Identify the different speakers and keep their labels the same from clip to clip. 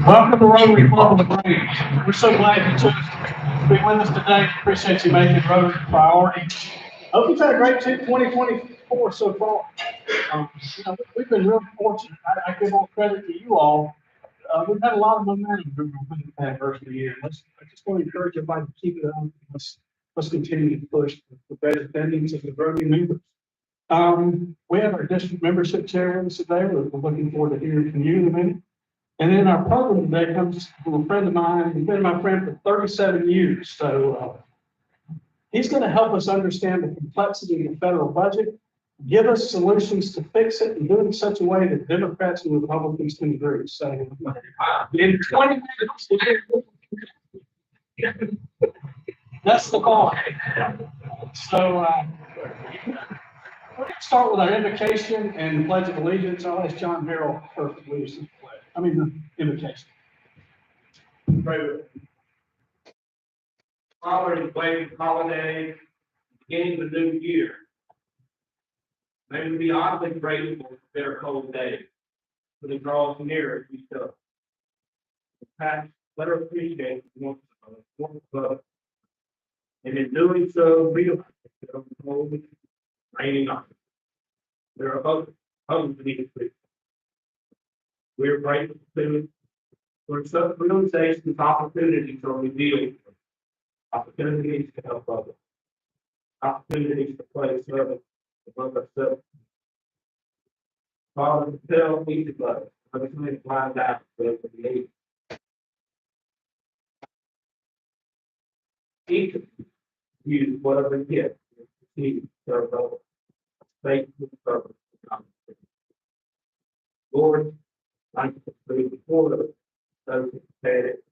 Speaker 1: Welcome to Rotary Club of the Grange. We're so glad you chose to be with us today. Appreciate you making Rotary a priority. Hope you've had a great 2024 so far. We've been real fortunate. I give all credit to you all. We've had a lot of momentum during the anniversary year. I just want to encourage everybody to keep it on. Let's continue to push the better attendance of the Rotary members. We have our district membership chairs today. We're looking forward to hearing from you in a minute. And then our program today comes from a friend of mine. He's been my friend for 37 years. So he's going to help us understand the complexity of the federal budget, give us solutions to fix it, and do it in such a way that Democrats and Republicans can agree. So in 20 minutes, that's the call. So we're going to start with our invocation and the Pledge of Allegiance. I'll ask John Harrell first to lead us in the pledge. The invocation.
Speaker 2: Pray with me. Father, in the waiting holiday, beginning of the new year, may we be oddly grateful for their cold days, for the draws near as we go. Past, let us appreciate the warmth of us, and in doing so, realize that the cold, raining on. There are others beneath it. We are grateful to for such realizations, opportunities are revealed, opportunities to help others, opportunities to play service above ourselves. Father, tell each of us, everything to find out where we need. Each of you use whatever gift you receive to serve others. Faithful service. Lord, thank you for the support of those who said it.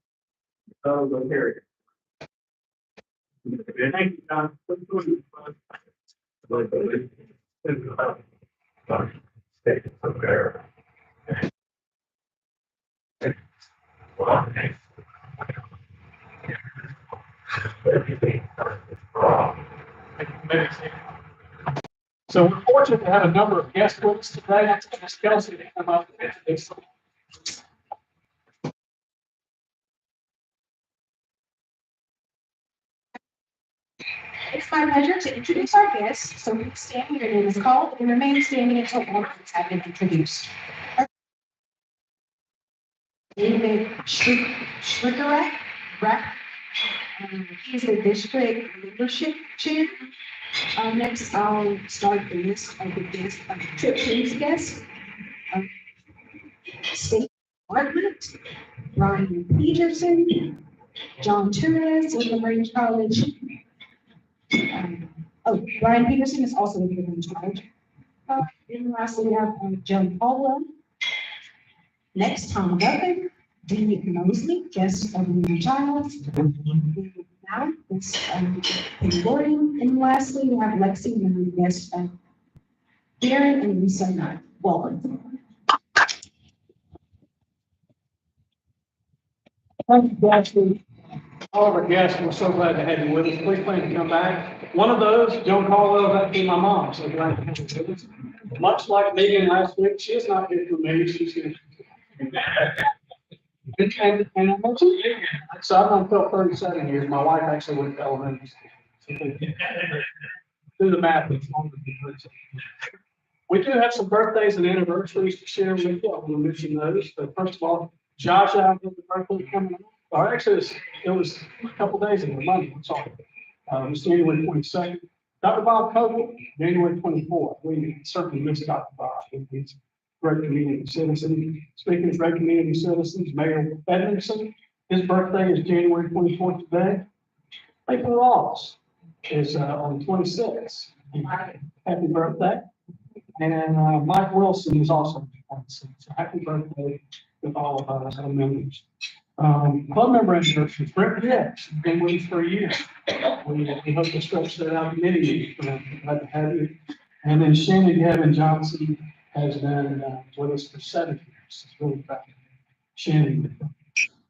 Speaker 2: Those who hear it. Thank you, John. State of America.
Speaker 1: So we're fortunate to have a number of guests with us today. Ms. Kelsey to come up and introduce them.
Speaker 3: It's my pleasure to introduce our guests. So please stand when your name is called and remain standing until all names have been introduced. David Schlickerach. He is the district leadership chair. Next, I'll start the list of the guests, TripTree's guests. State Department, Ryan Peterson, John Torres with the Range College. Ryan Peterson is also the in charge. And lastly, we have Joan Caldwell. Next, Tom Duffy, Dean Mosley, guest of the Childs. Now, it's Penny Gordon. And lastly, we have Lexi, and guest of Darren and Lisa Knight. Welcome.
Speaker 1: Thank you, Ashley. All of our guests, we're so glad to have you with us. Please plan to come back. One of those, Joan Caldwell, is actually my mom, so glad to have you with us. Much like Megan last week, she is not here for me, she's here. And I mentioned Megan, so I've known Phil 37 years, my wife actually went to elementary school. So do the math, it's longer than 37. We do have some birthdays and anniversaries to share with you. I'm going to mention those, but first of all, Josh, I have a birthday coming up. Or actually, it was a couple days ago, Monday, I'm sorry. It was January 22nd. Dr. Bob Coble, January 24th. We certainly miss Dr. Bob. He's a great community citizen. Speaking of great community citizens, Mayor Edmondson, his birthday is January 24th today. April Ross is on the 26th. Happy birthday. And Mike Wilson is also on the 26th. So happy birthday with all of our members. Club member anniversaries, Brent Jeffs, been with us for a year. We hope to stretch that out many years. Glad to have you. And then Shannon Gavin Johnson has been with us for 7 years. It's really proud of Shannon.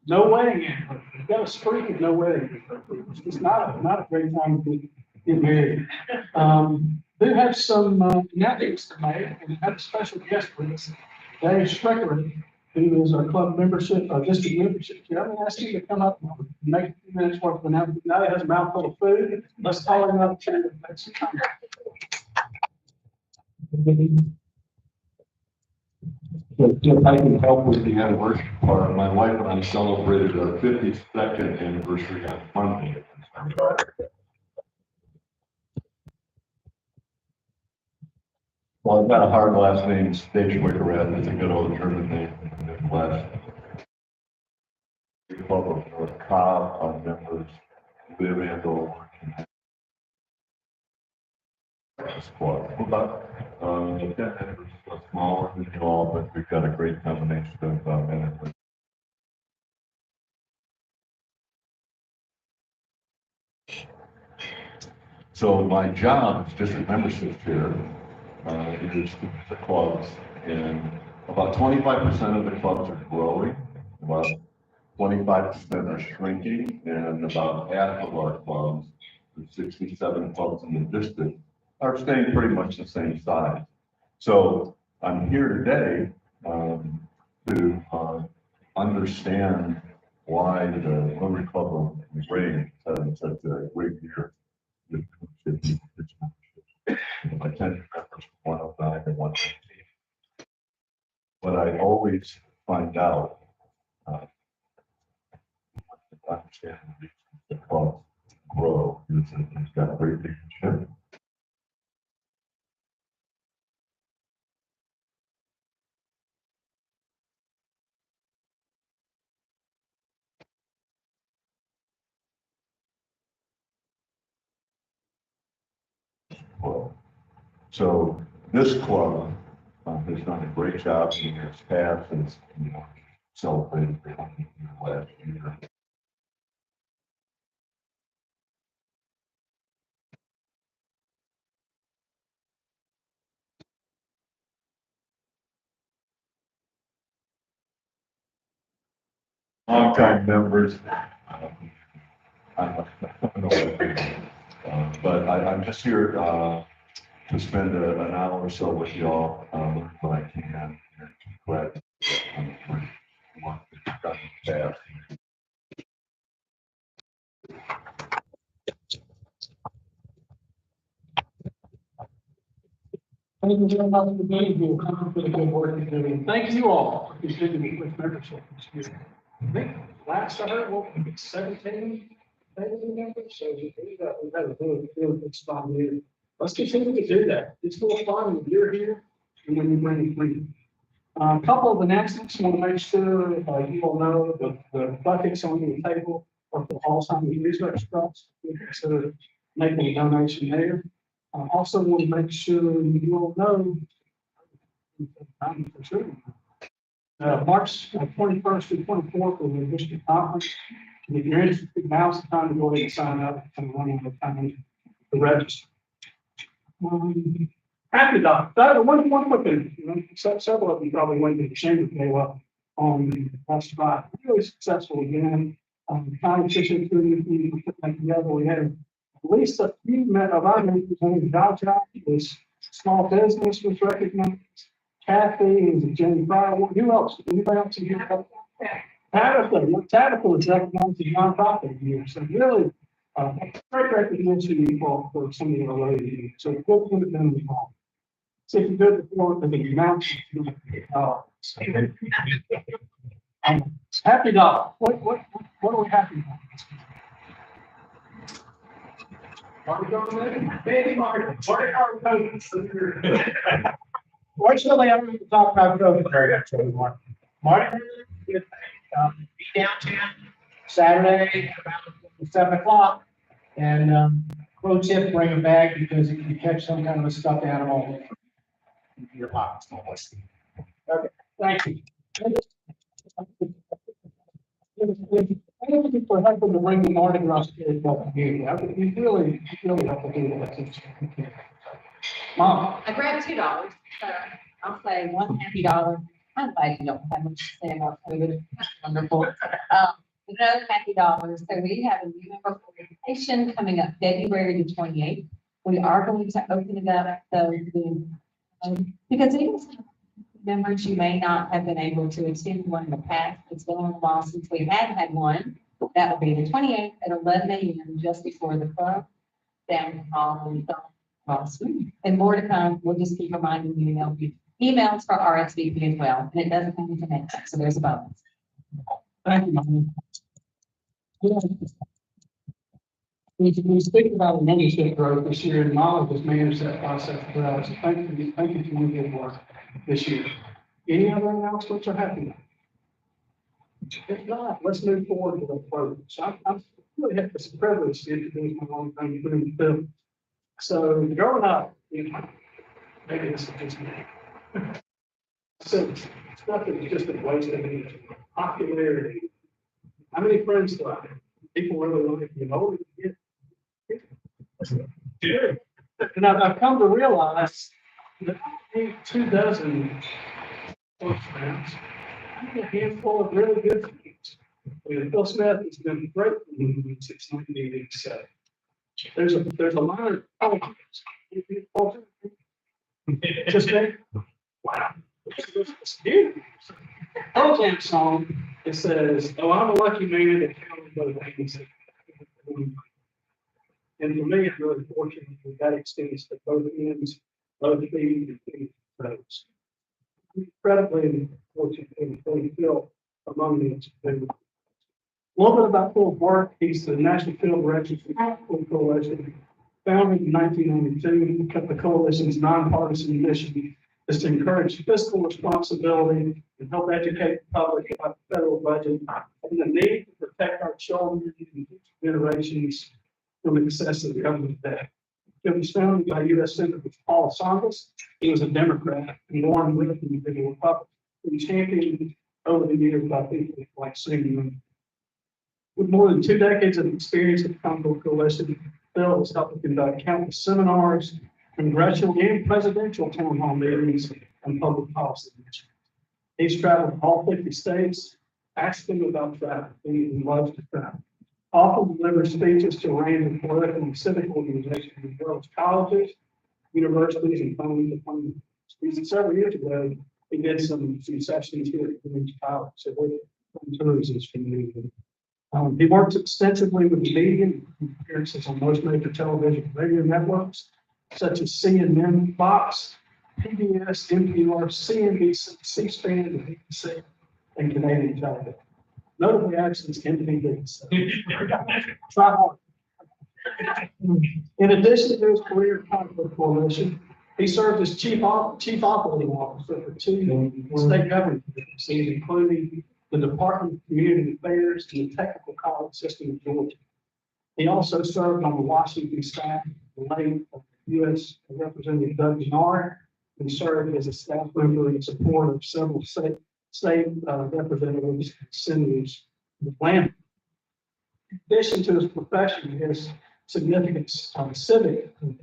Speaker 1: No wedding anniversary. We've got a streak of no wedding anniversaries. It's not a great time to get married. Do have some announcements to make, and we have a special guest with us, Dave Strecker, who is our club membership, our district membership chair. I'm going to ask you to come up and make a few minutes worth of announcement. Now he has a mouthful of food. Let's call him up and make some time.
Speaker 4: If I can help with the anniversary part, my wife and I celebrated our 52nd anniversary on Monday. Well, I've got a hard last name, Stachwickerath. It's a good old German name in the Midwest. The Club of North Cobb, our members live and or work in this club. About 10 members, smaller than you all, but we've got a great combination of men and women. So my job as district membership chair is to the clubs, and about 25% of the clubs are growing, about 25% are shrinking, and about half of our clubs, the 67 clubs in the district, are staying pretty much the same size. So I'm here today to understand why the Rotary Club of Lorraine is having such a great year. My 10 members, 109 and 119. But I always find out, understand the club grow, it's got great leadership. So this club has done a great job in years past, and celebrated the 100th year last year. Longtime members, I don't know what, but I'm just here to spend an hour or so with y'all, learn what I can, and glad what we've done in the past.
Speaker 1: Thank you very much for being here. Thank you for the good work you're doing. Thank you all for continuing with membership this year. I think last I heard, well, 17 members, so we've had a really good spot here. Let's continue to do that. It's more fun when you're here and when you bring a friend. A couple of announcements. I want to make sure you all know the buckets on the table are for Alzheimer's Research Trust. We consider making a donation there. I also want to make sure you all know, I'm for sure. March 21st to 24th is the district conference. And if you're interested, now's the time to go ahead and sign up and run out of time to register. Happy Doc, one quick thing, you know, several of you probably went to the chamber gala on last Friday. Really successful again. Competition we put that together. We had at least a few of our members on the was small business was recognized. Kathy and Jenny Fryer. Who else? Anybody else in here? Tatterfall is recognized as nonprofit here. So really, great recognition for some of our ladies. So good for the family involved. So if you go to the floor for the amount, Happy Dog. What are we happy about? Baby Martin. Fortunately, I'm going to talk about COVID very actually, Martin. Martin, be downtown Saturday about 7 o'clock. And pro tip, bring a bag because if you catch some kind of a stuffed animal, your pocket's not listening. Okay, thank you. Thank you for helping to bring the Mardi Gras spirit to the community. You really have to do that. Mom.
Speaker 5: I grabbed $2, so I'll say one happy $. I'm glad you don't have much to say about COVID. That's wonderful. Another happy $. So we have a new member orientation coming up February the 28th. We are going to open it up because even members you may not have been able to attend one in the past. It's been a while since we had one. That will be the 28th at 11 a.m. just before the club down in the hall and more to come. We'll just keep reminding you, emails for RSVP as well. And it doesn't come into next, so there's a bonus.
Speaker 1: Thank you, Mom. We speak about membership growth this year, and Molly has managed that process for us. So thank you for your good work this year. Any other announcements are happening? If not, let's move forward to the program. So I'm really happy to privilege to introduce my own thing, Phil. So growing up, maybe this is just me. So stuff is just a waste of energy. Popularity. How many friends do I have? People really like you know. And I've come to realize that I need 2 dozen close friends. I need a handful of really good friends. Phil Smith has been great for me since 1987. There's a lot of politics. Just think, wow. It's beautiful. Pearl Jam song, it says, "Oh, I'm a lucky man that counted both hands." And for me, it's really fortunate that extends to both ends, both feet and feet toes. Incredibly fortunate to Phil among these two. A little bit about Phil's work. He's the National Field Director for the Capital Coalition, founded in 1992. The coalition's nonpartisan mission is to encourage fiscal responsibility and help educate the public about the federal budget and the need to protect our children and future generations from excessive government debt. It was founded by U.S. Senator Paul Tsongas. He was a Democrat, and Warren Wilson, a Republican, who championed over the years by people like Singing. With more than 2 decades of experience at the Congo Coalition, Phil has helped to conduct countless seminars, congressional and presidential town hall meetings, and public policy initiatives. He's traveled all 50 states. Ask him about travel. He loves to travel. Often delivers speeches to a range of political and civic organizations, as well as colleges, universities, and funding deployments. Several years ago, he did some sessions here at Community College. So we're tours his community. He works extensively with the media, appearances on most major television and radio networks, such as CNN, Fox, PBS, NPR, CNBC, C-SPAN, and BBC, and Canadian television. Notably absent NBC. So. Try hard. In addition to his career at Congo Coalition, he served as chief operating officer for 2 state government agencies, including the Department of Community Affairs and the Technical College System of Georgia. He also served on the Washington staff of the late U.S. Representative Doug Denard, and served as a staff member in support of several state representatives and senators in Atlanta. In addition to his profession, he has significant civic and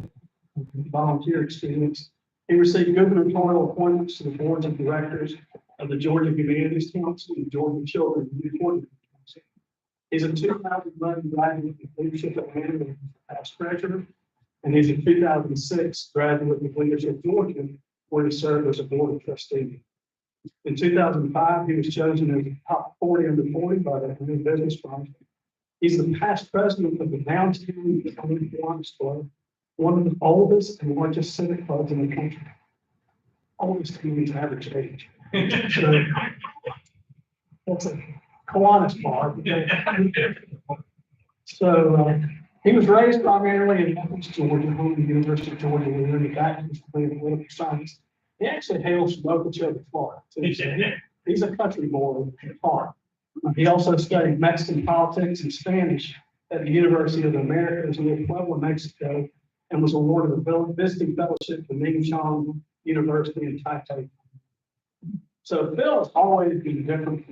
Speaker 1: volunteer experience. He received gubernatorial appointments to the boards of directors of the Georgia Humanities Council and Georgia Children and Youth Ordinance Council. He's a 2011 graduate of Leadership Atlanta and past treasurer, and he's a 2006 graduate of Leadership Georgia, where he served as a board of trustees. In 2005, he was chosen as top 40 under 40 by the New Business Project. He's the past president of the Downtown Kiwanis Club, one of the oldest and largest civic clubs in the country. Oldest means average age. So, that's a Kiwanis bar. So he was raised primarily in Memphis, Georgia, home to the University of Georgia, where he earned a bachelor's degree in political science. He actually hails from Okeechobee, Florida. So he's a country boy at heart. He also studied Mexican politics and Spanish at the University of the Americas in Puebla, Mexico, and was awarded a visiting fellowship to Ming Chong University in Taipei. So Phil has always been different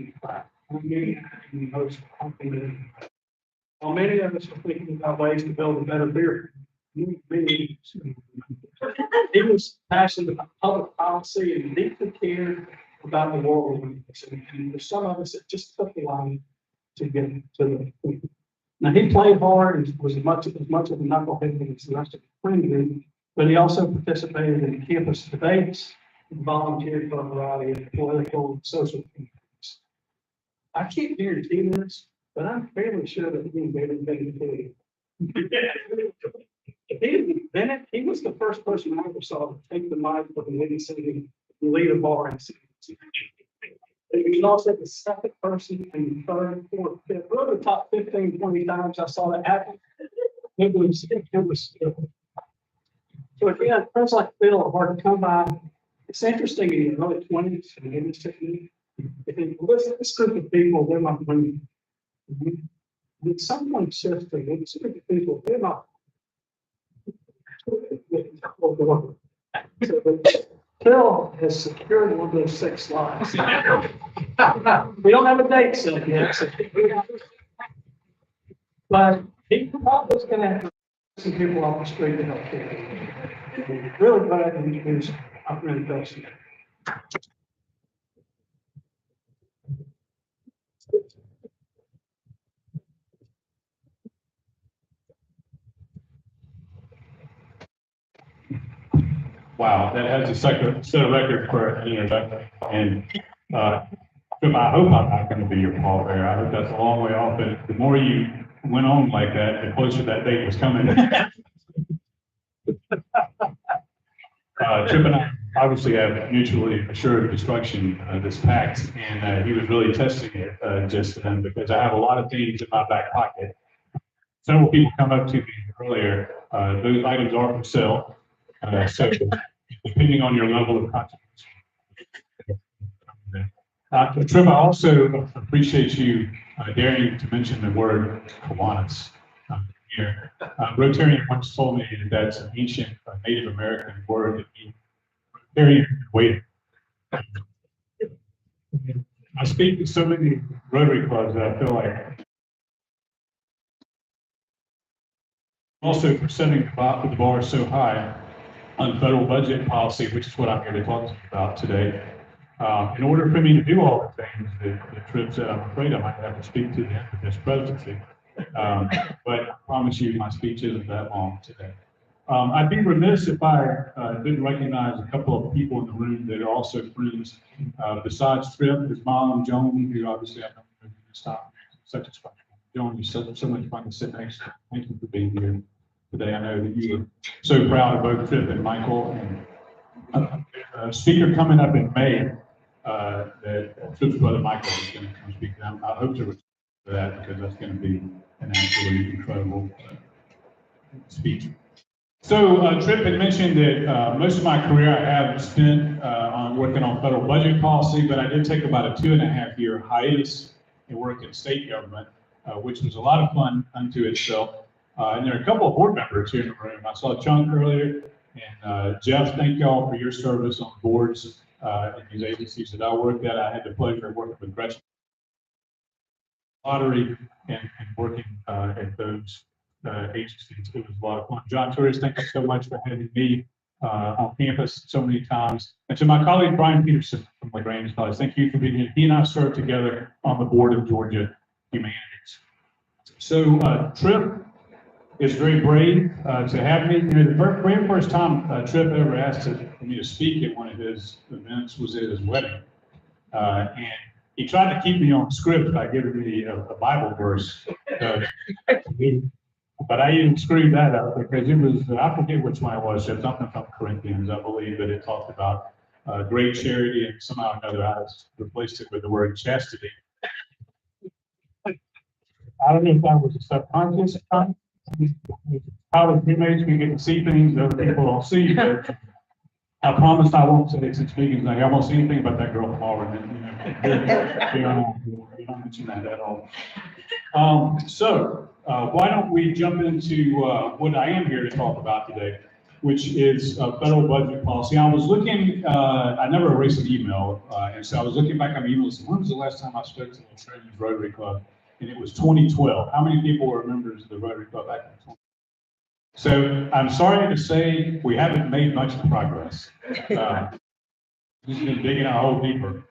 Speaker 1: from the most complimented. While many of us are thinking about ways to build a better beer, he was passionate about public policy and deeply cared about the world. And for some of us, it just took a while to get to the. Now, he played hard and was as much of a knucklehead as the rest of the friend group, but he also participated in campus debates and volunteered for a variety of political and social campaigns. I can't guarantee this, but I'm fairly sure that he invented it. If he didn't invent it, he was the first person I ever saw to take the mic for the leading city and lead a bar and sing. He was also the second person and third, fourth, fifth, really the top 15, 20 times I saw that happen. It was. So again, friends like Phil are hard to come by. It's interesting in the early 20s and in this technique. If you listen to this group of people, they're not bringing. At some point, shifting, this group of people, they're not. Phil has secured one of those 6 slides. We don't have a date set yet, but he probably was going to have some people off the street to help him. Really glad to introduce our friend Phil.
Speaker 6: Wow, that has a set of record for an introduction. And I hope I'm not going to be your pallbearer. I hope that's a long way off. But the more you went on like that, the closer that date was coming. Trip and I obviously have mutually assured destruction this pact, and he was really testing it just then because I have a lot of things in my back pocket. Several people come up to me earlier. Those items are for sale. So depending on your level of contribution. Trip, I also appreciate you daring to mention the word Kiwanis here. Rotarian once told me that that's an ancient Native American word that means Rotarian waiting. I speak to so many Rotary clubs that I feel like also for setting the bar so high on federal budget policy, which is what I'm here to talk to you about today. In order for me to do all the things that Tripp said, I'm afraid I might have to speak to the end of this presidency. But I promise you my speech isn't that long today. I'd be remiss if I didn't recognize a couple of people in the room that are also friends. Besides Tripp, there's Mom and Joan, who obviously I know you stop. Such a special. Joan, you're so much fun to sit next to. Thank you for being here today. I know that you were so proud of both Tripp and Michael. And a speaker coming up in May, that Tripp's brother Michael is going to come speak to them. I hope to return for that because that's going to be an absolutely incredible speech. So Tripp had mentioned that most of my career I have spent on working on federal budget policy, but I did take about a 2.5-year hiatus and work in state government, which was a lot of fun unto itself. And there are a couple of board members here in the room. I saw Chunk earlier, and Jeff, thank y'all for your service on boards in these agencies that I worked at. I had the pleasure of working with Gretchen Lottery and working at those agencies. It was a lot of fun. John Torres, thank you so much for having me on campus so many times. And to my colleague, Brian Peterson from LaGrange College, thank you for being here. He and I served together on the board of Georgia Humanities. So Trip is very brave to have me. You know, the very first time Trip ever asked for me to speak at one of his events was at his wedding. And he tried to keep me on script by giving me a Bible verse. But I even screwed that up because it was, I forget which one it was, it was something from Corinthians, I believe, that it talked about great charity, and somehow or another I replaced it with the word chastity. I don't know if that was a subconscious kind. College roommates, we get to see things that other people don't see, but I promise I won't say it since speaking tonight. I won't say anything about that girl from Auburn. You don't mention that at all. Why don't we jump into what I am here to talk about today, which is federal budget policy. I was looking, I never erase an email, and so I was looking back on my emails. When was the last time I spoke to the Treasures Rotary Club? And it was 2012. How many people were members of the Rotary Club back in 2012? So I'm sorry to say we haven't made much progress. We've been digging a hole deeper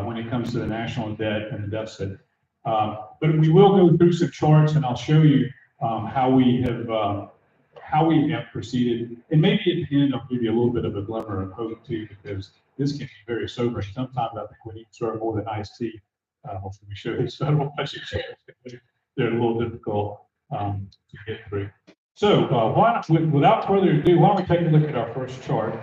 Speaker 6: when it comes to the national debt and the deficit. But we will go through some charts, and I'll show you how we have proceeded. And maybe at the end, I'll give you a little bit of a glimmer of hope too, because this can be very sobering. Sometimes I think we need to serve more than iced tea. Hopefully we show these federal budget charts. They're a little difficult to get through. So without further ado, why don't we take a look at our first chart?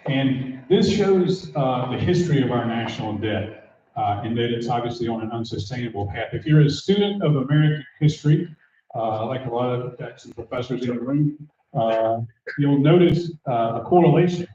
Speaker 6: And this shows the history of our national debt, and that it's obviously on an unsustainable path. If you're a student of American history, like a lot of professors in the room, you'll notice a correlation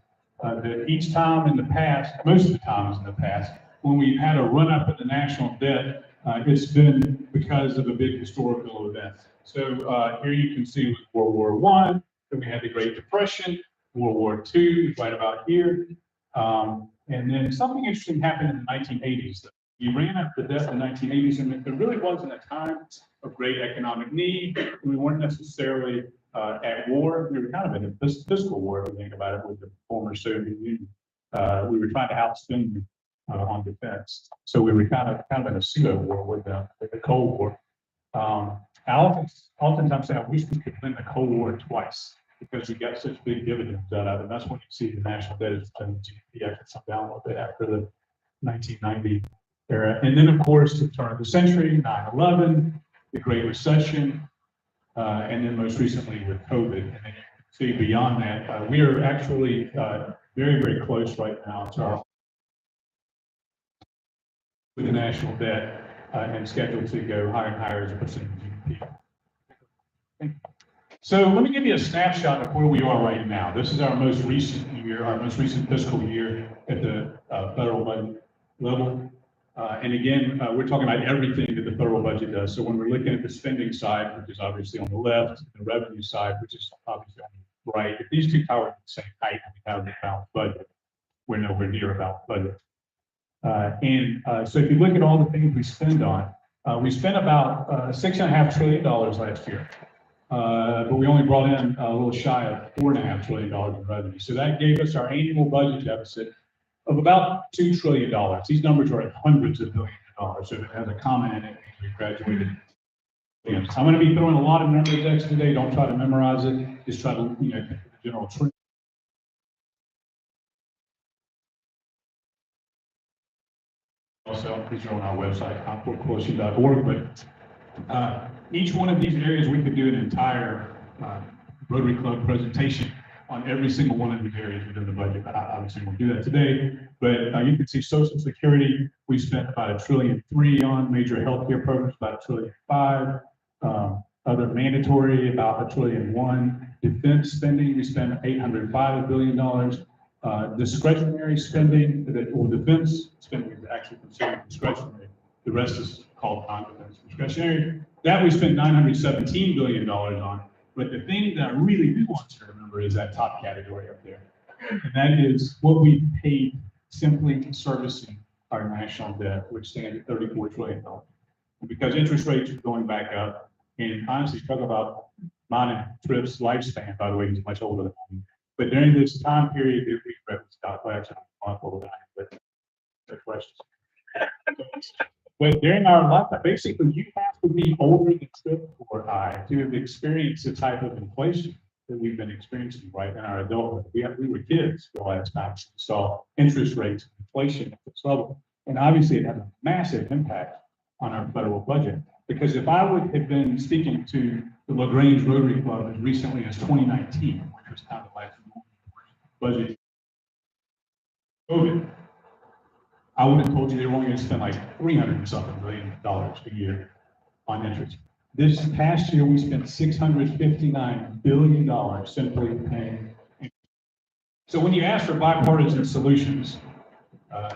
Speaker 6: that each time in the past, most of the times in the past, when we've had a run up in the national debt, it's been because of a big historical event. So here you can see World War I, then we had the Great Depression, World War II, right about here. And then something interesting happened in the 1980s. We ran up the debt in the 1980s, and there really wasn't a time of great economic need. We weren't necessarily at war. We were kind of in a fiscal war, if you think about it, with the former Soviet Union. We were trying to outspend on defense. So we were kind of in a pseudo war with the Cold War. I oftentimes say I wish we could win the Cold War twice because we got such big dividends out of it. And that's when you see the national debt has been GDP actually come down a little bit after the 1990 era. And then, of course, the turn of the century, 9/11, the Great Recession, and then most recently with COVID. And then you can see beyond that, we are actually very, very close right now to our with the national debt and scheduled to go higher and higher as a percentage of GDP. So let me give you a snapshot of where we are right now. This is our most recent year, our most recent fiscal year at the federal budget level. And again, we're talking about everything that the federal budget does. So when we're looking at the spending side, which is obviously on the left, the revenue side, which is obviously on the right, if these two towers are the same height, we have a balanced budget. We're nowhere near a balanced budget. So if you look at all the things we spend on, we spent about $6.5 trillion last year. But we only brought in a little shy of $4.5 trillion in revenue. So that gave us our annual budget deficit of about $2 trillion. These numbers are at hundreds of billions of dollars. So if it has a comma in it, we graduated. I'm going to be throwing a lot of numbers at you today. Don't try to memorize it. Just try to, get the general trend. Also, these are on our website, concorcoalition.org. But each one of these areas, we could do an entire Rotary Club presentation on every single one of these areas within the budget. But I obviously won't do that today. But you can see Social Security, we spent about $1.3 trillion on major healthcare programs, about $1.5 trillion. Other mandatory, about $1.1 trillion. Defense spending, we spent $805 billion. Discretionary spending, or defense spending is actually considered discretionary. The rest is called non-defense. Discretionary, That we spent $917 billion on. But the thing that I really do want you to remember is that top category up there. And that is what we paid simply servicing our national debt, which stands at $34 trillion. And because interest rates are going back up, and honestly, talk about mine and Tripp's lifespan, by the way, he's much older than me. But during this time period, if we read Scott Flash, but the questions. But during our lifetime, basically, you have to be older than Tripp or I to have experienced the type of inflation that we've been experiencing right in our adulthood. We were kids the last time we saw interest rates, inflation at this level. And obviously, it had a massive impact on our federal budget. Because if I would have been speaking to the LaGrange Rotary Club as recently as 2019, which was kind of the last budget, COVID, I would have told you they were only going to spend like $300-something billion a year on interest. This past year, we spent $659 billion simply paying interest. So when you ask for bipartisan solutions,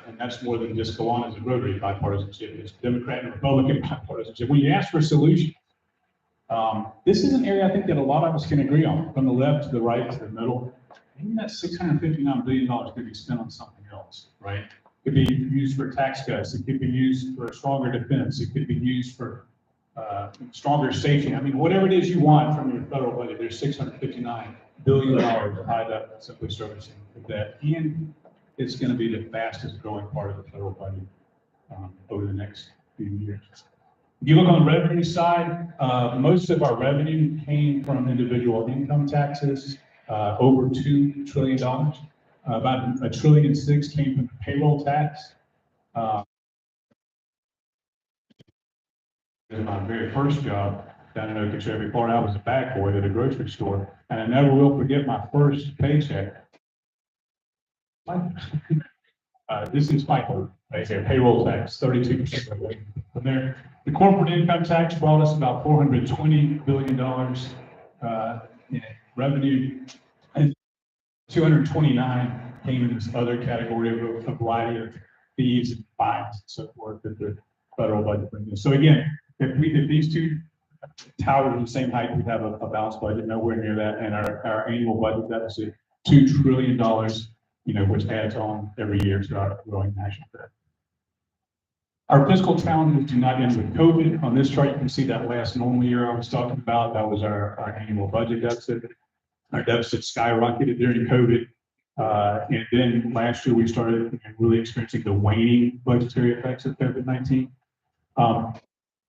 Speaker 6: and that's more than just Kiwanis and Rotary bipartisanship, it's Democrat and Republican bipartisanship. When you ask for solutions, this is an area I think that a lot of us can agree on, from the left to the right to the middle. Maybe that $659 billion could be spent on something else, right? It could be used for tax cuts. It could be used for a stronger defense. It could be used for stronger safety. I mean, whatever it is you want from your federal budget, there's $659 billion tied up simply servicing that. And it's going to be the fastest growing part of the federal budget over the next few years. If you look on the revenue side, most of our revenue came from individual income taxes, over $2 trillion. About $1.6 trillion came from the payroll tax. In my very first job down in Okeechobee, Florida, I was a bag boy at a grocery store, and I never will forget my first paycheck. This is FICA, right here, payroll tax, 32% from there. The corporate income tax brought us about $420 billion in revenue, and 229 came in this other category of a variety of fees and fines and so forth that the federal budget brings in. So again, if these two towers are the same height, we'd have a balanced budget, nowhere near that, and our annual budget deficit, $2 trillion, which adds on every year to our growing national debt. Our fiscal challenges do not end with COVID. On this chart, you can see that last normal year I was talking about. That was our annual budget deficit. Our deficit skyrocketed during COVID. And then last year, we started really experiencing the waning budgetary effects of COVID-19.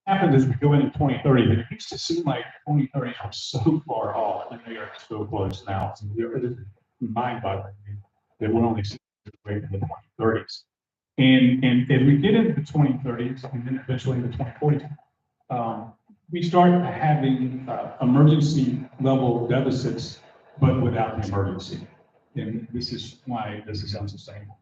Speaker 6: Happened as we go into 2030, but it used to seem like 2030 was so far off, and they are so close now. So it is mind-boggling that we're only away from the 2030s. And as we get into the 2030s and then eventually into the 2040s, we start having emergency level deficits, but without the emergency. And this is why this is unsustainable.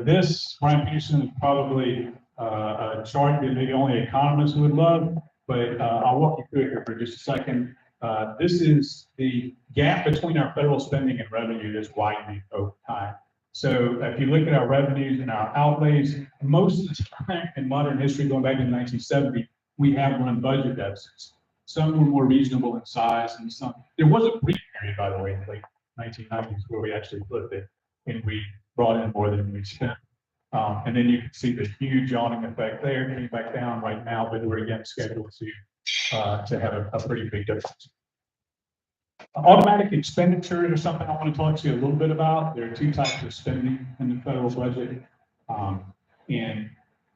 Speaker 6: This, Brian Peterson, is probably a chart that maybe only economists would love, but I'll walk you through it here for just a second. This is the gap between our federal spending and revenue that's widening over time. So if you look at our revenues and our outlays, most of the time in modern history, going back to 1970, we have run budget deficits. Some were more reasonable in size, and some. There was a brief period, by the way, in the late 1990s where we actually flipped it and we brought in more than we spent. And then you can see the huge yawning effect there, getting back down right now, but we're again scheduled to have a pretty big difference. Automatic expenditures are something I want to talk to you a little bit about. There are two types of spending in the federal budget. And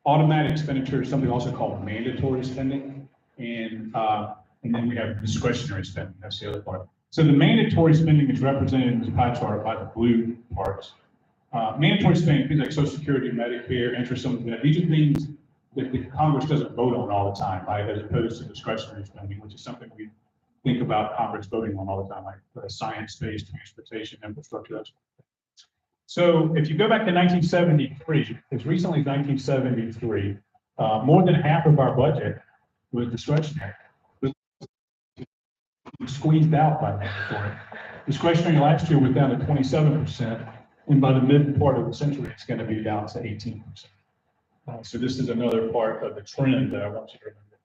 Speaker 6: automatic expenditure is something also called mandatory spending. And then we have discretionary spending. That's the other part. So the mandatory spending is represented in this pie chart by the blue parts. Mandatory spending, things like Social Security, Medicare, interest, some of that. These are things that the Congress doesn't vote on all the time, right? As opposed to discretionary spending, which is something we think about Congress voting on all the time, like science-based transportation infrastructure. So if you go back to 1973, as recently as 1973, more than half of our budget was discretionary. Squeezed out by mandatory. Discretionary last year was down to 27%, and by the mid part of the century, it's going to be down to 18%. So this is another part of the trend that I want you to remember.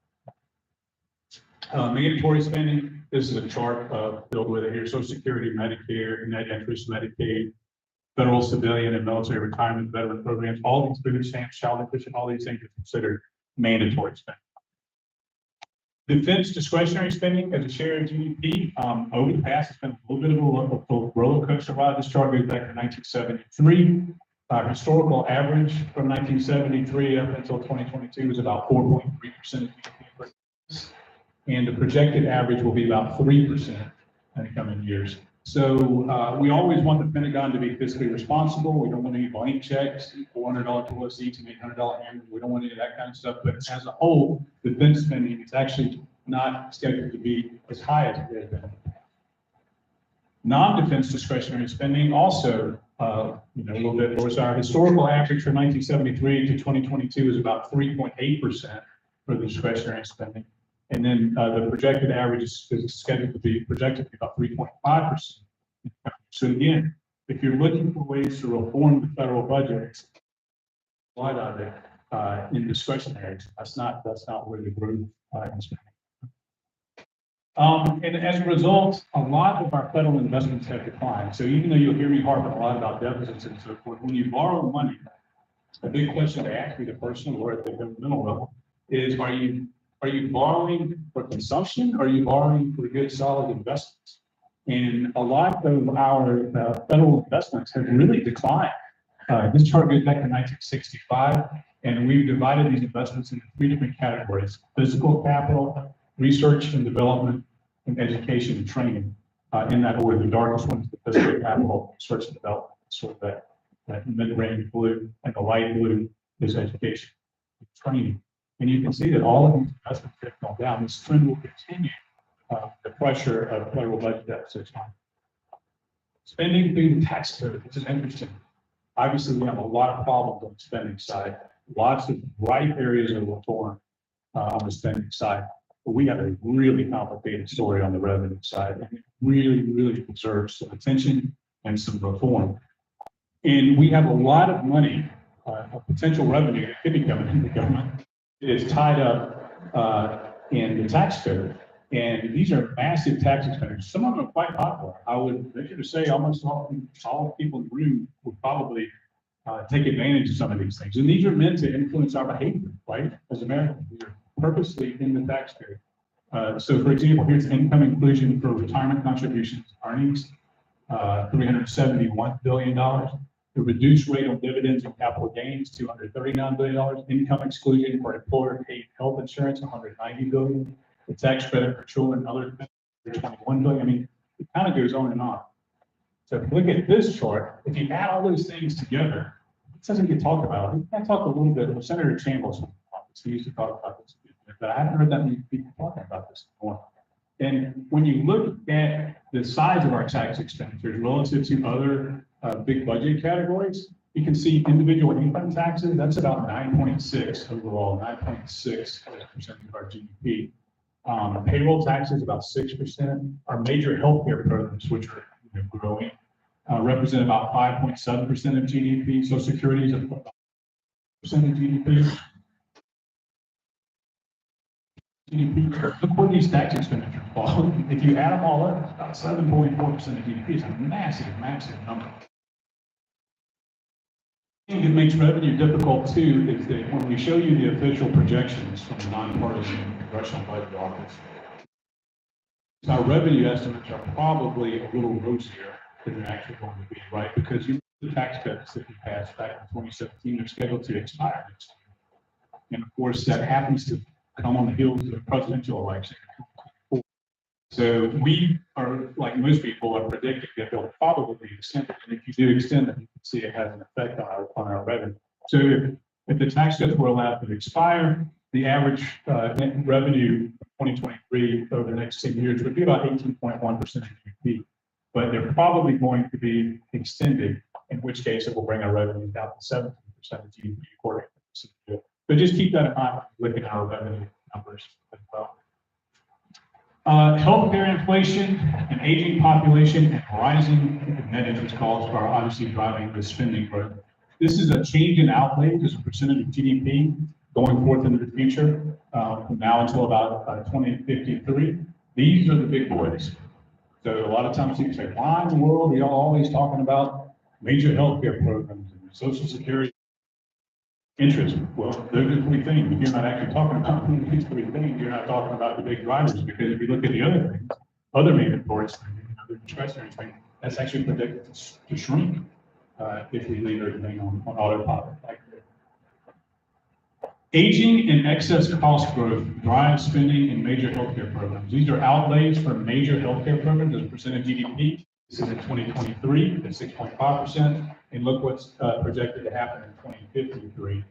Speaker 6: Mandatory spending, this is a chart filled with it here, Social Security, Medicare, net interest, Medicaid, federal civilian and military retirement, veteran programs, all these food stamps, child nutrition, all these things are considered mandatory spending. Defense discretionary spending as a share of GDP, over the past, it's been a little bit of a roller coaster ride. This chart goes back to 1973. Our historical average from 1973 up until 2022 was about 4.3% of GDP. And the projected average will be about 3% in the coming years. So we always want the Pentagon to be fiscally responsible. We don't want any blank checks, $400 to us each and $800 hammers. We don't want any of that kind of stuff. But as a whole, defense spending is actually not scheduled to be as high as it has been. Non-defense discretionary spending also, a little bit lower. So our historical average from 1973 to 2022 is about 3.8% for the discretionary spending. And then the projected average is scheduled to be projected to be about 3.5%. So again, if you're looking for ways to reform the federal budget, slide on it in discretionary, that's not where the growth is spending. And as a result, a lot of our federal investments have declined. So even though you'll hear me harping a lot about deficits and so forth, when you borrow money, a big question to ask me, the personal or at the governmental level, is are you borrowing for consumption or are you borrowing for good solid investments? And a lot of our federal investments have really declined. This chart goes back to 1965, and we've divided these investments into 3 different categories: physical capital, research and development, and education and training. In that order, the darkest one is the physical capital, research and development, sort of that mid-range blue, and the light blue is education and training. And you can see that all of these investments have gone down. This trend will continue the pressure of federal budget deficits on spending through the tax code. This is interesting. Obviously, we have a lot of problems on the spending side, lots of ripe areas of reform on the spending side. But we have a really complicated story on the revenue side, and it really, really deserves some attention and some reform. And we have a lot of money, potential revenue that could be coming into the government, is tied up in the tax code. And these are massive tax expenditures. Some of them are quite popular. I would venture to say almost all people in the room would probably take advantage of some of these things. And these are meant to influence our behavior, right? As Americans, we are purposely in the tax code. So for example, here's income inclusion for retirement contributions earnings, $371 billion. The reduced rate on dividends and capital gains, $239 billion. Income exclusion for employer paid health insurance, $190 billion. The tax credit for children and other $21 billion. I mean, it kind of goes on and on. So if you look at this chart, if you add all those things together, it doesn't get talked about. We can talk a little bit. Well, Senator Chambliss used to talk about this, but I haven't heard that many people talking about this anymore. And when you look at the size of our tax expenditures relative to other big budget categories, you can see individual income taxes, that's about 9.6 overall, 9.6% of our GDP. Payroll taxes, about 6%. Our major healthcare programs, which are growing, represent about 5.7% of GDP. Social Security is about 5% of GDP. Look where these tax expenditures fall. If you add them all up, it's about 7.4% of GDP. It's a massive, massive number. The thing that makes revenue difficult too is that when we show you the official projections from the nonpartisan Congressional Budget Office, our revenue estimates are probably a little rosier than they're actually going to be, right? Because the tax cuts that we passed back in 2017 are scheduled to expire next year. And of course, that happens to come on the heels of the presidential election. So we are, like most people, are predicting that they'll probably be extended. And if you do extend them, you can see it has an effect on our revenue. So if the tax cuts were allowed to expire, the average net revenue for 2023 over the next 10 years would be about 18.1% of GDP. But they're probably going to be extended, in which case it will bring our revenue down to 17% of GDP according to. But just keep that in mind when looking at our revenue numbers as well. Healthcare inflation, an aging population, and rising net interest costs are obviously driving the spending growth. This is a change in outlays as a percentage of GDP. going forth into the future, from now until about 2053, these are the big boys. So a lot of times people say, why in the world are y'all always talking about major healthcare programs and social security interest? Well, those are the three things. If you're not actually talking about these three things, you're not talking about the big drivers, because if you look at the other things, other mandatory spending, other discretionary spending, that's actually predicted to shrink if we leave everything on autopilot. Aging and excess cost growth drives spending in major healthcare programs. These are outlays for major healthcare programs as a percent of GDP. This is in 2023 at 6.5%, and look what's projected to happen in 2053.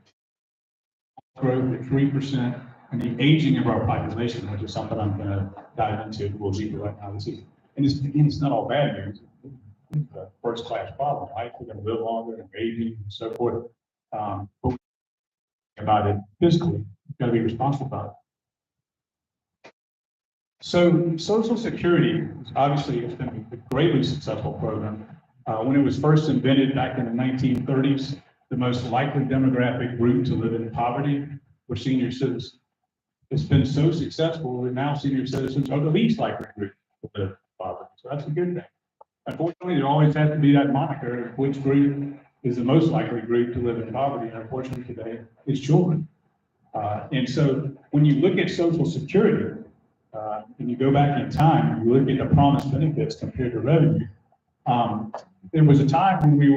Speaker 6: Growth at 3%, and the aging of our population, which is something I'm going to dive into a little deeper right now. It's not all bad news. It's a first-class problem, right? We're going to live longer and aging and so forth. But about it physically, you've got to be responsible about it. So Social Security, obviously, it's been a greatly successful program. When it was first invented back in the 1930s, the most likely demographic group to live in poverty were senior citizens. It's been so successful that now senior citizens are the least likely group to live in poverty. So that's a good thing. Unfortunately, there always has to be that moniker of which group is the most likely group to live in poverty, and unfortunately today is children. And so when you look at Social Security, and you go back in time, and you look at the promised benefits compared to revenue, there was a time when we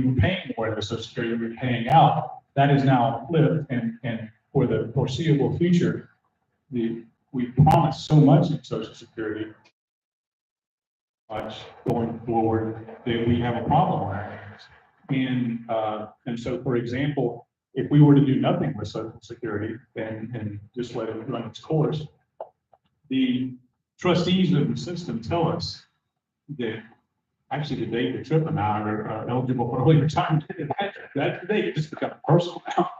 Speaker 6: were paying more in the Social Security than we were paying out. That is now flipped, and for the foreseeable future, we promised so much in Social Security, much going forward, that we have a problem on our hands. And so, for example, if we were to do nothing with Social Security and just let it run its course, the trustees of the system tell us that actually the date that Tripp and I are eligible for early retirement, that's the date. It just becomes personal now.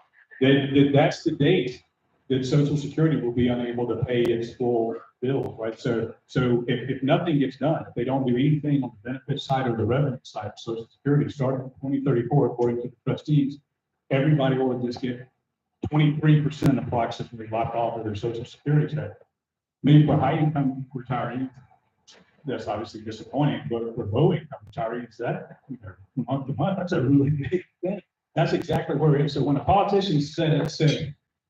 Speaker 6: That's the date that Social Security will be unable to pay its full bill, right? So if nothing gets done, if they don't do anything on the benefit side or the revenue side of Social Security, starting in 2034, according to the trustees, everybody will just get 23% approximately locked off of their Social Security check. I mean, for high-income retirees, that's obviously disappointing, but for low-income retirees, that, month to month, that's a really big thing. That's exactly where it is. So when a politician said,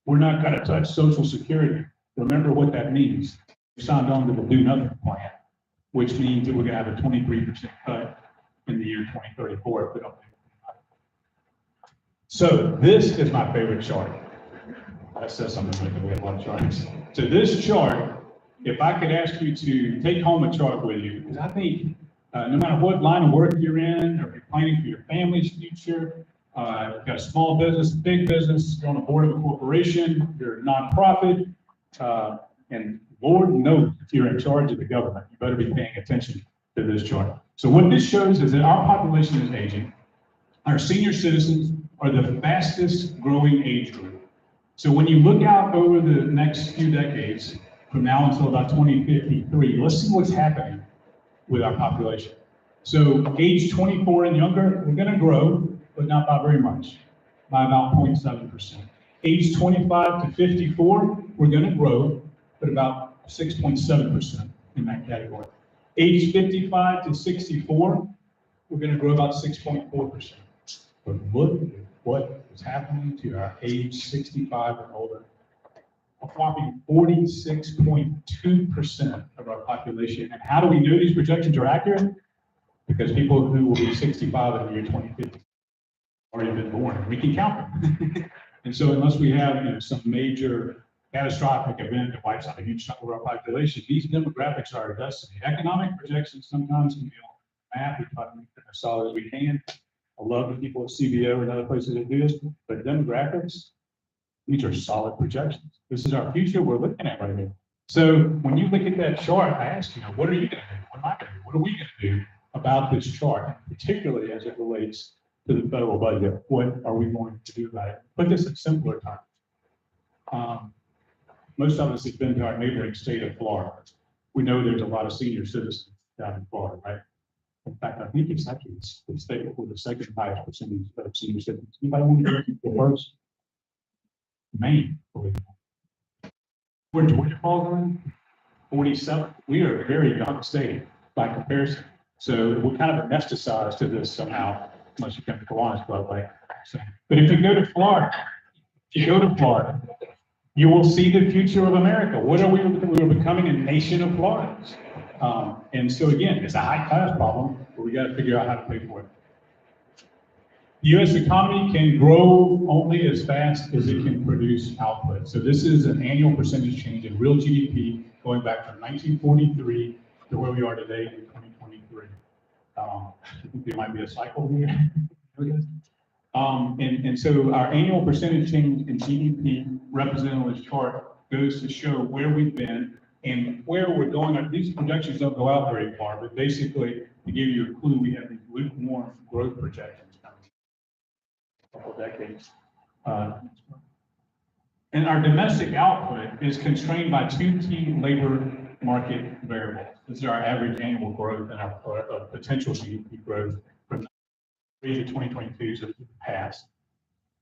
Speaker 6: we're not going to touch Social Security, remember what that means. We signed on to the Do Nothing plan, which means that we're going to have a 23% cut in the year 2034 if we don't do anything. So this is my favorite chart. That says something like we have a lot of charts. So this chart, if I could ask you to take home a chart with you, because I think no matter what line of work you're in, or if you're planning for your family's future, you've got a small business, big business, you're on the board of a corporation, you're a nonprofit, and Lord knows if you're in charge of the government, you better be paying attention to this chart. So what this shows is that our population is aging. Our senior citizens are the fastest growing age group. So when you look out over the next few decades, from now until about 2053, let's see what's happening with our population. So age 24 and younger, we're going to grow, but not by very much, by about 0.7%. Age 25 to 54, we're going to grow, but about 6.7% in that category. Age 55 to 64, we're going to grow about 6.4%. But look at what is happening to our age 65 and older. A whopping 46.2% of our population. And how do we know these projections are accurate? Because people who will be 65 in the year 2050 already been born. We can count them. And so unless we have some major catastrophic event that wipes out a huge chunk of our population, these demographics are our destiny. Economic projections sometimes can be on math. We try to make them as solid as we can. I love the people at CBO and other places that do this, but demographics, these are solid projections. This is our future we're looking at right here. So when you look at that chart, I ask you, what are you going to do? What am I going to do? What are we going to do about this chart, particularly as it relates to the federal budget? What are we going to do about it? Put this in simpler terms. Most of us have been to our neighboring state of Florida. We know there's a lot of senior citizens down in Florida, right? In fact, I think it's actually the state with the second highest percentage of senior citizens. Anybody want to go first? Maine, believe it or not. Where Georgia falls in, 47. We are a very young state by comparison. So we're kind of anesthetized to this somehow, unless you come to Kiwanis Club, like. So, but if you go to Florida, you will see the future of America. What are we? We're becoming a nation of Floridians. And so again, it's a high class problem, but we got to figure out how to pay for it. The U.S. economy can grow only as fast as it can produce output. So this is an annual percentage change in real GDP going back from 1943 to where we are today in 2023. I think there might be a cycle here. And so our annual percentage change in GDP represented on this chart goes to show where we've been and where we're going. These projections don't go out very far, but basically to give you a clue, we have these lukewarm growth projections coming a couple of decades. And our domestic output is constrained by two key labor market variables. This is our average annual growth and our potential GDP growth from to 2022, so the past.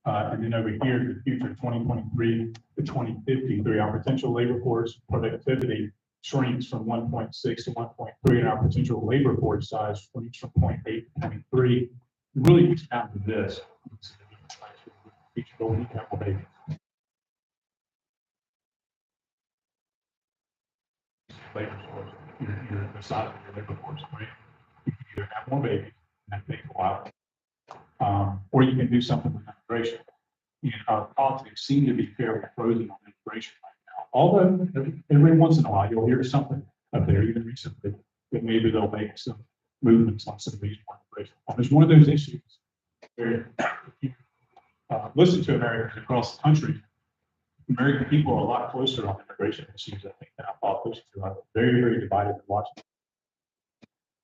Speaker 6: And then over here, the future 2023 to 2053, our potential labor force productivity shrinks from 1.6 to 1.3, and our potential labor force size shrinks from 0.8 to 0.3. It really gets down to this. Labor force, the size of your labor force, right? You can either have more babies, and that takes a while. Or you can do something with immigration. And our politics seem to be fairly frozen on immigration right now. Although every once in a while you'll hear something up there, even recently, that maybe they'll make some movements on some of these immigration. It's one of those issues where if you listen to Americans across the country, American people are a lot closer on immigration issues, I think, than our politicians are. Very, very divided in Washington.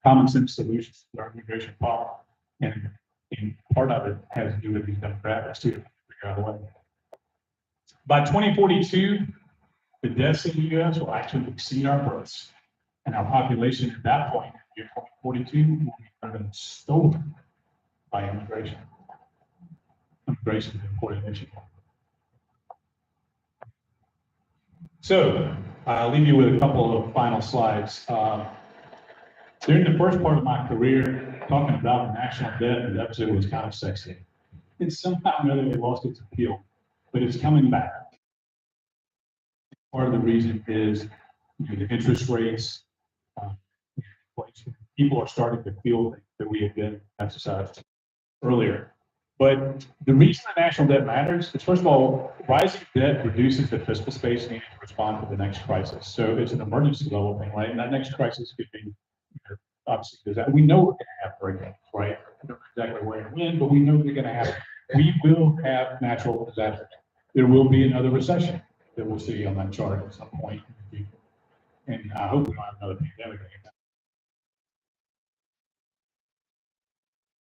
Speaker 6: Common sense solutions to our immigration policy. And part of it has to do with these demographics too, to figure out a way. By 2042, the deaths in the U.S. will actually exceed our births. And our population at that point, in the year 2042, will be more than stolen by immigration. Immigration is an important issue. So I'll leave you with a couple of final slides. During the first part of my career, talking about the national debt and deficit was kind of sexy. It's somehow or another it lost its appeal, but it's coming back. Part of the reason is the interest rates, inflation. People are starting to feel that we have been emphasized earlier. But the reason the national debt matters is, first of all, rising debt reduces the fiscal space needed to respond to the next crisis. So it's an emergency level thing, right? And that next crisis could be, obviously, because we know we're going to have hurricanes, right? We don't know exactly where and when, but we know we're going to have. We will have natural disasters. There will be another recession that we'll see on that chart at some point in the future. And I hope we don't have another pandemic again.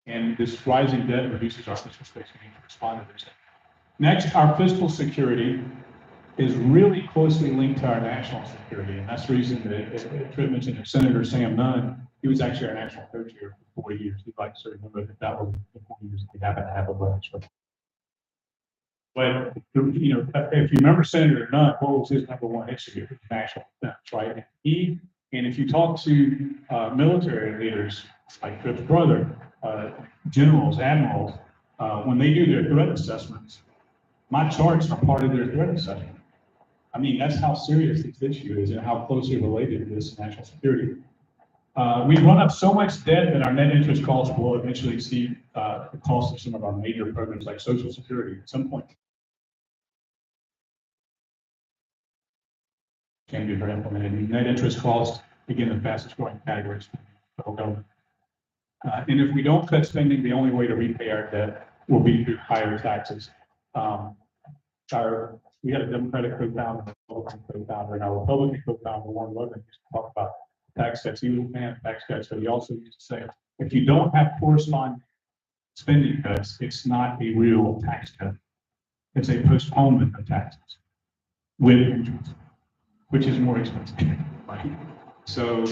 Speaker 6: And this rising debt reduces our fiscal space needed to respond to this. Next, our fiscal security is really closely linked to our national security. And that's the reason that Tripp mentioned that Senator Sam Nunn, he was actually our national co chair for 40 years. He'd like to remember that was the 40 years we happen to have a bunch. But, if you remember Senator Nunn, what was his number one issue? National defense, right? And if you talk to military leaders like Tripp's brother, generals, admirals, when they do their threat assessments, my charts are part of their threat assessment. I mean, that's how serious this issue is and how closely related it is to national security. We've run up so much debt that our net interest costs will eventually exceed the cost of some of our major programs like Social Security at some point. Changes are implemented. Net interest costs, again, the fastest growing categories for the federal government. And if we don't cut spending, the only way to repay our debt will be through higher taxes. We had a Democratic co-founder, and a Republican co-founder, and our Republican co-founder, Warren Logan, used to talk about tax cuts. He was a fan of tax cuts, but he also used to say, if you don't have corresponding spending cuts, it's not a real tax cut. It's a postponement of taxes with interest, which is more expensive, right? So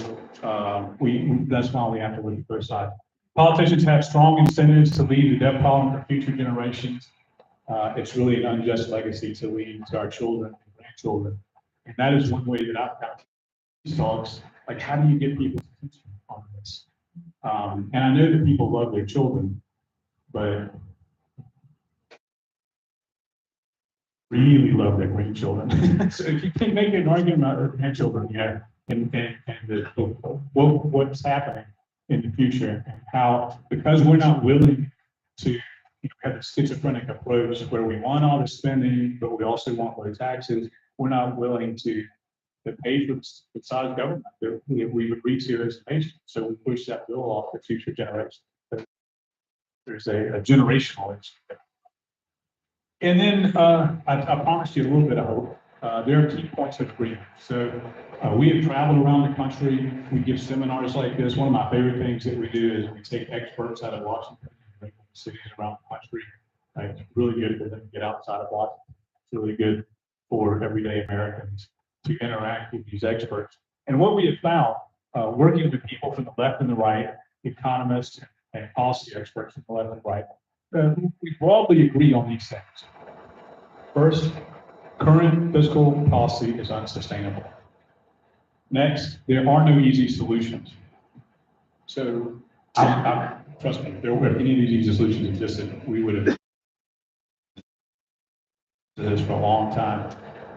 Speaker 6: that's why we have to look at both sides. Politicians have strong incentives to leave the debt problem for future generations. It's really an unjust legacy to leave to our children and grandchildren. And that is one way that I've found these talks, like how do you get people's attention on this? And I know that people love their children, but really love their grandchildren. So if you can make an argument about their grandchildren, yeah, and what's happening in the future and how, because we're not willing to have a schizophrenic approach where we want all the spending, but we also want low taxes, we're not willing to pay for the size of government that we would reach here as a nation. So we push that bill off to future generations. There's a generational issue. And then I promised you a little bit of hope. There are key points of agreement. So we have traveled around the country. We give seminars like this. One of my favorite things that we do is we take experts out of Washington and bring them to cities around the country. It's really good for them to get outside of Washington. It's really good for everyday Americans to interact with these experts. And what we have found, working with people from the left and the right, economists and policy experts from the left and right, we broadly agree on these things. First, current fiscal policy is unsustainable. Next, there are no easy solutions. So, trust me, if any of these easy solutions existed, we would have done this for a long time.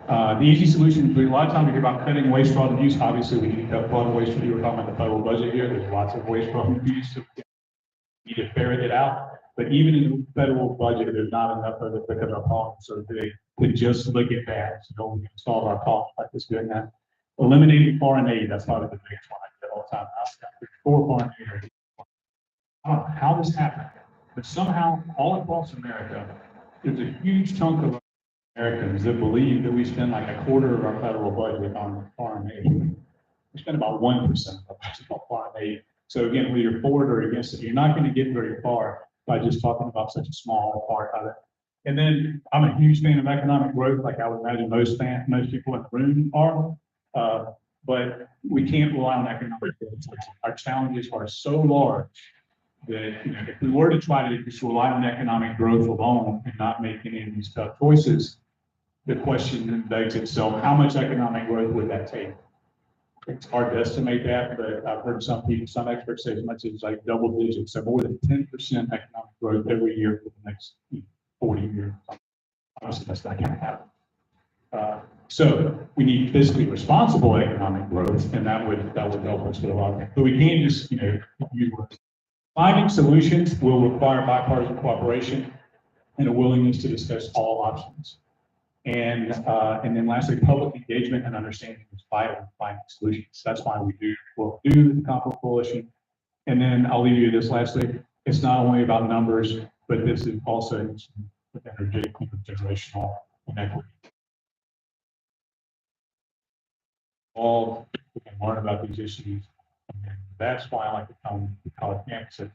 Speaker 6: The easy solution, a lot of times we hear about cutting waste, fraud, and abuse. Obviously, we need to cut fraud and waste. We were talking about the federal budget here. There's lots of waste, fraud, and abuse. So we need to ferret it out. But even in the federal budget, there's not enough of it because our problems are so big to just look at that. So we can solve our problems like this doing that. Eliminating foreign aid, that's probably the biggest one I get all the time. I've got 4 foreign aid. How this happened? But somehow, all across America, there's a huge chunk of Americans that believe that we spend like a quarter of our federal budget on foreign aid. We spend about 1% of our budget on foreign aid. So again, whether you're for it or against it, you're not going to get very far by just talking about such a small part of it. And then I'm a huge fan of economic growth, like I would imagine most people in the room are. But we can't rely on economic growth. Our challenges are so large that if we were to try to just rely on economic growth alone and not make any of these tough choices, the question then begs itself, how much economic growth would that take? It's hard to estimate that, but I've heard some experts say as much as like double digits, so more than 10% economic growth every year for the next 40 years. Obviously, that's not going to happen. So we need fiscally responsible economic growth, and that would help us with a lot of things. But we can't just use words. Finding solutions will require bipartisan cooperation and a willingness to discuss all options. And then lastly, public engagement and understanding is vital in finding solutions. That's why we do what we do, the Comparable Coalition. And then I'll leave you this lastly. It's not only about numbers, but this is also with energy, generational inequity. All we can learn about these issues. And that's why I like to come to college campuses,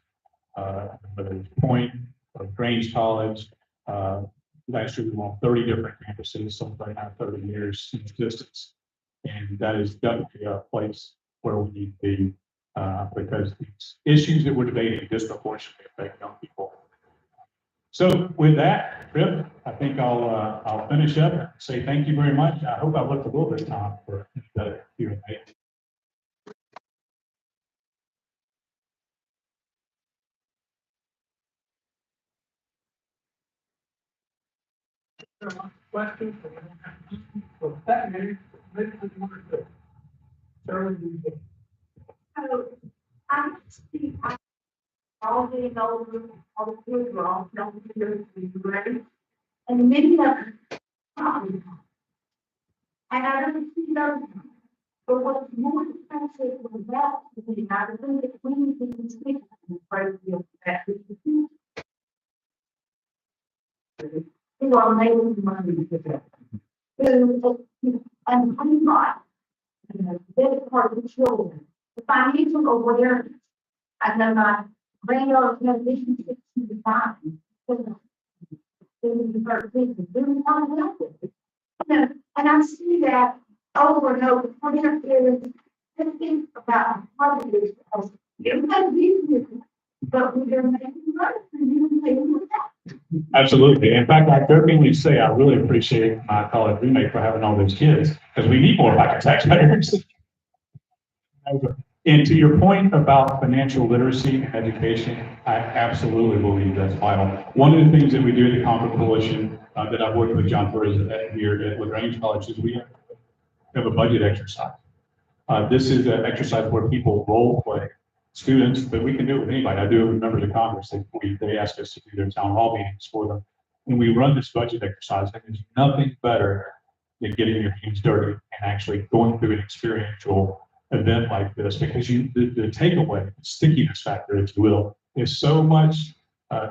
Speaker 6: whether it's Point or Grange College. Last year we were on 30 different campuses, some right now 30 years in existence. And that is definitely a place where we need to be because these issues that we're debating disproportionately affect young people. So with that, Trip, I think I'll finish up and say thank you very much. I hope I've left a little bit of time for the Q&A.
Speaker 1: Questions? So that maybe one or two. Sarah,
Speaker 7: So I see all the older, all the kids are all young to be ready. And many of them probably. And I don't see those. But what's more expensive than that is the attitude that we need to speak and pray for that. You are making money to that. And I'm not. That part of the children, the financial awareness. I know my granddaughter's transition to 65. They really want to help it. And I see that over and over. There is thinking about what it is. Everybody uses it, but we are making money and you can pay with that.
Speaker 6: Absolutely. In fact, I jokingly say I really appreciate my college roommate for having all those kids because we need more like taxpayers. And to your point about financial literacy and education, I absolutely believe that's vital. One of the things that we do at the Concord Coalition that I've worked with John Torres here at LaGrange College is we have a budget exercise. This is an exercise where people role play students, but we can do it with anybody. I do it with members of Congress. They ask us to do their town hall meetings for them. And we run this budget exercise, and there's nothing better than getting your hands dirty and actually going through an experiential event like this, because the takeaway, the stickiness factor, if you will, is so much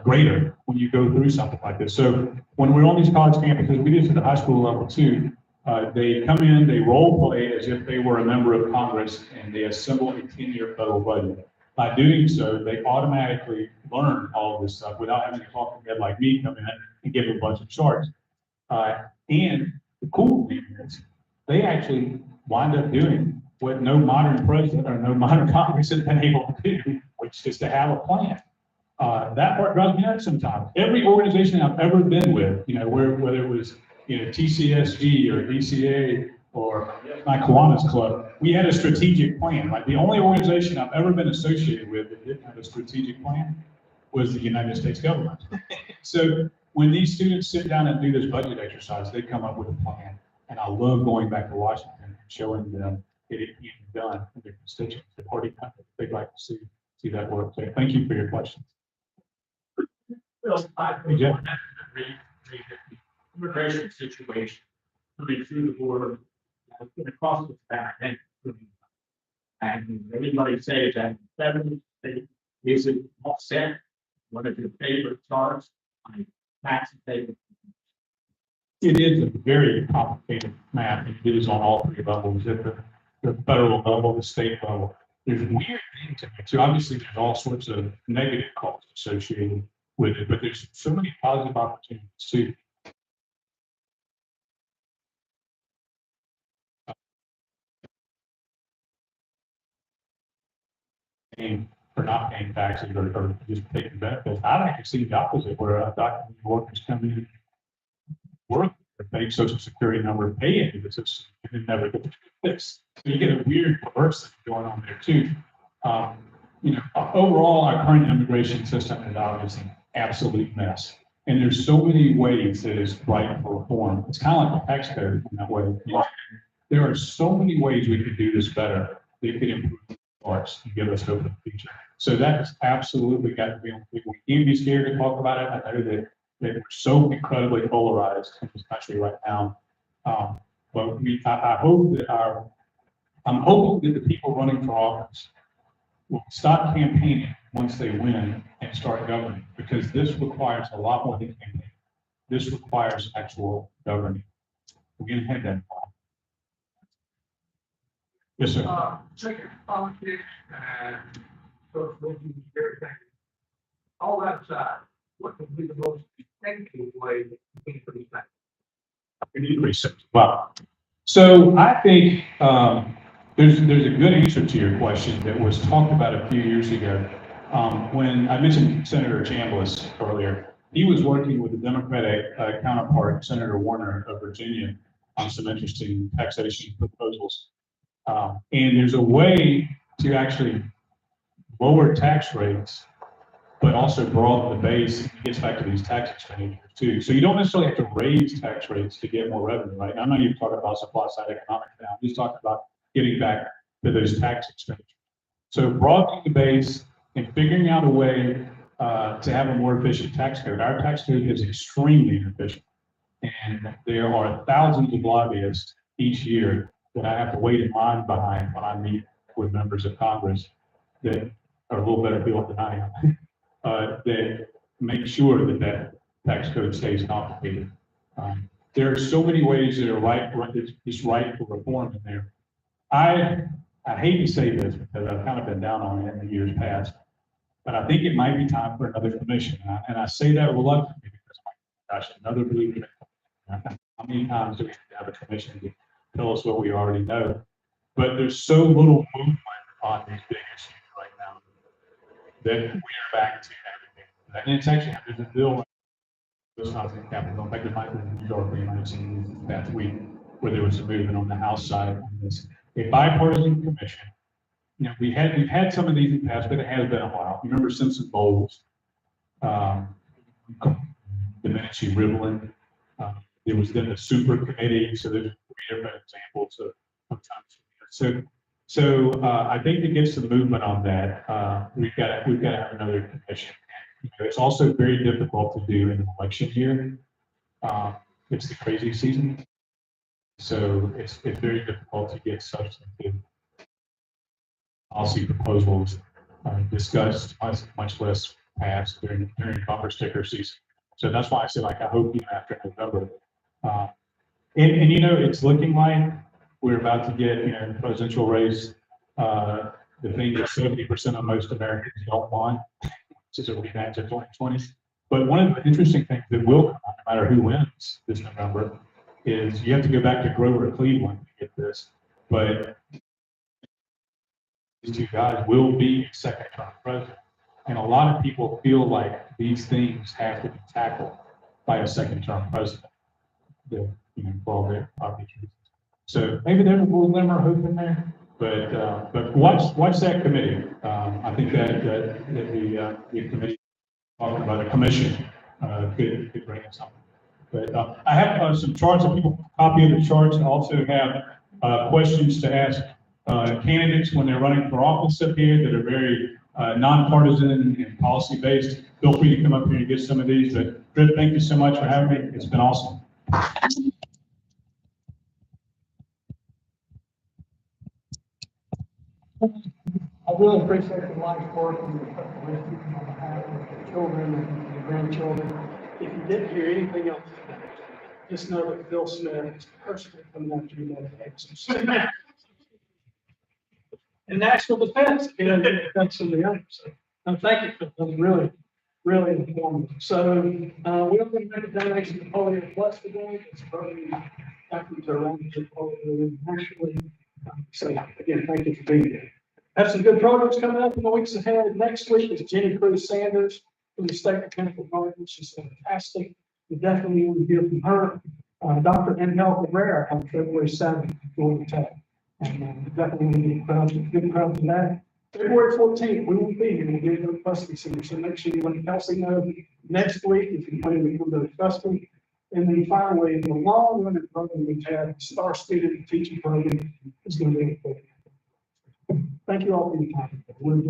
Speaker 6: greater when you go through something like this. So when we're on these college campuses, we do this at the high school level too. They come in, they role play as if they were a member of Congress, and they assemble a 10-year federal budget. By doing so, they automatically learn all of this stuff without having a talking head like me come in and give them a bunch of charts. And the cool thing is, they actually wind up doing what no modern president or no modern Congress has been able to do, which is to have a plan. That part drives me nuts sometimes. Every organization I've ever been with, whether it was TCSG or DCA or my Kiwanis Club, we had a strategic plan. Like the only organization I've ever been associated with that didn't have a strategic plan was the United States government. So when these students sit down and do this budget exercise, they come up with a plan. And I love going back to Washington and showing them that it can be done in their constituents, the party country. They'd like to see that work. So thank you for your questions.
Speaker 2: Well, I
Speaker 6: Hey, Jeff.
Speaker 2: immigration situation, coming through the border, going across the back and everybody says that 70 state is it offset one of your favorite charts on tax payment.
Speaker 6: It is a very complicated math, and it is on all three levels, at the federal level, the state level. There's weird things in it. So obviously there's all sorts of negative costs associated with it, but there's so many positive opportunities too. And for not paying taxes or just taking benefits. I've actually seen the opposite, where documented workers come in, work, pay social security number, pay into the system, and then never get fixed. So you get a weird perverse thing going on there too. Overall, our current immigration system is obviously an absolute mess. And there's so many ways that it's ripe for reform. It's kind of like a tax code in that way. There are so many ways we could do this better. They could improve arts and give us hope in the future. So that has absolutely got to be on people. We can't be scared to talk about it. I know that we're so incredibly polarized in this country right now. But I hope that I'm hoping that the people running for office will stop campaigning once they win and start governing, because this requires a lot more than campaigning. This requires actual governing. We're going to have that. Yes, sir.
Speaker 8: Second politics and social everything. All that aside, what would be the most effective way to increase that?
Speaker 6: Increase it. Wow. So I think there's a good answer to your question that was talked about a few years ago. When I mentioned Senator Chambliss earlier, he was working with the Democratic counterpart, Senator Warner of Virginia, on some interesting taxation proposals. And there's a way to actually lower tax rates, but also broaden the base. It gets back to these tax expenditures too. So you don't necessarily have to raise tax rates to get more revenue, right? I'm not even talking about supply side economics now. I'm just talking about getting back to those tax expenditures. So broadening the base and figuring out a way to have a more efficient tax code. Our tax code is extremely inefficient. And there are thousands of lobbyists each year that I have to wait in line behind when I meet with members of Congress that are a little better built than I am, that make sure that that tax code stays complicated. There are so many ways that are right for reform in there. I hate to say this because I've kind of been down on it in the years past, but I think it might be time for another commission. And I say that reluctantly because, gosh, another blue commission. How many times do we have a commission to tell us what we already know? But there's so little movement on these big issues right now that we are back to everything. And it's actually, there's a bill those housing capital. In fact, it might be in New York, where you might have seen this past week, where there was some movement on the House side on this. A bipartisan commission. You know, we've had some of these in the past, but it has been a while. You remember Simpson Bowles, Domenici Rivlin. There was then the super committee, so there's 3 different examples of times. So I think to get some movement on that, we've got to have another commission. You know, it's also very difficult to do in an election year. It's the crazy season, so it's very difficult to get substantive policy proposals discussed, much less passed during bumper sticker season. So that's why I said, like, I hope even after November. And you know, it's looking like we're about to get, you know, the presidential race, the thing that 70% of most Americans don't want, which is a rematch of 2020. But one of the interesting things that will come out, no matter who wins this November, is you have to go back to Grover Cleveland to get this. But these 2 guys will be second-term president. And a lot of people feel like these things have to be tackled by a second-term president. You know, for all their obvious reasons. So maybe there's a little glimmer of hope in there, but watch that committee. I think that the committee talking about a commission could bring in something. But I have some charts. If people copy of the charts, I also have questions to ask candidates when they're running for office up here that are very nonpartisan and policy based. Feel free to come up here and get some of these. But Britt, thank you so much for having me. It's been awesome.
Speaker 1: I really appreciate the life's work and the preparation on behalf of the children and the grandchildren. If you didn't hear anything else today, just know that Bill Smith is personally coming after you that and national defense, you know, defense of the others. So, thank you. That was really, really informative. So, we're going to make a donation to Polio Plus today. It's probably after to arrange the polio internationally. So, again, thank you for being here. Have some good programs coming up in the weeks ahead. Next week is Jenny Cruz Sanders from the State Mechanical Department. She's fantastic. We definitely want to hear from her. Dr. Angel Cabrera on February 7th at Georgia Tech. And definitely want to be good crowd to that. February 14th, we will be here. We'll be at the custody center. So make sure you let Kelsey know next week if you plan to come to the custody. And then finally, the long running program we have, Star Student Teaching Program, is going to be important. Thank you all for your time. We're